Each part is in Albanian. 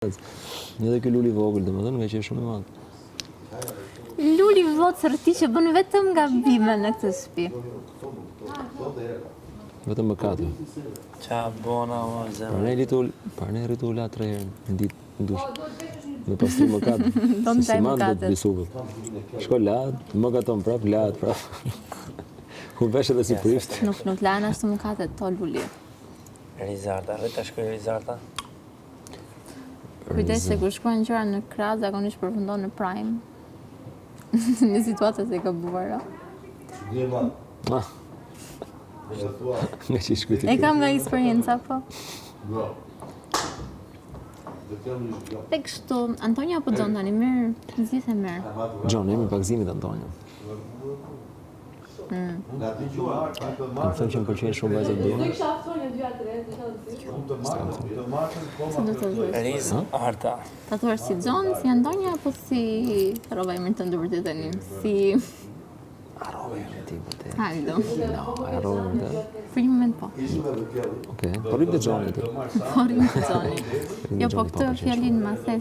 Edhe ky luli i vogël, domethënë, nga që është shumë i madh. Luli votër ti që bën vetëm gabime në këtë shtëpi. Vetëm mëkate. Qa bona o zemër. Parë rritu ula 3 herë në ditë në dush. Me pastri mëkat. Do të ndaj mëkatet. Shko lahet, mëkaton prap, lahet prap. U vesh edhe si prift. Nuk lahen ashtu mëkatet to luli. Rizarda, rrita shkoj Rizarda. Kujdes se kur shkruan gjëra në krah zakonisht përfundon në prime. Në situata e gabuara. Nga që shkujti. E kam nga eksperjenca po. E kështu, Antonio apo John tani mirë, nxithe mirë. John, jemi pakzimit Antonio. Më thënë që më pëlqejnë shumë vajzat djene. Si do të thuash? Riz Arta. Ta thuash si John, si Antonio apo si rrova emrin tënd vërtet tani? Si Arrove e ti vërtet. Aldo. No, arrove vërtet. Për një moment po. Okej, po rrim të Johnit. Po rrim të Johnit. Jo, po këtë fjalin ma the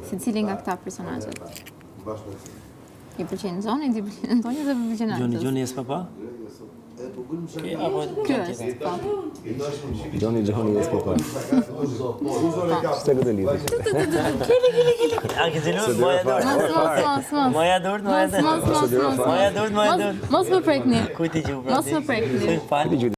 si cili nga këta personazhet. I pëlqen Johnny, i pëlqen Antonio dhe pëlqen Aldo. Johnny jes papa? Ky është, po. Johnny jes papa. Shte këtë lidhë. A ke zilu? Moja durt. Moja durt. Mos më prekni. Kujti gjuh, pra. Mos më prekni. Falë.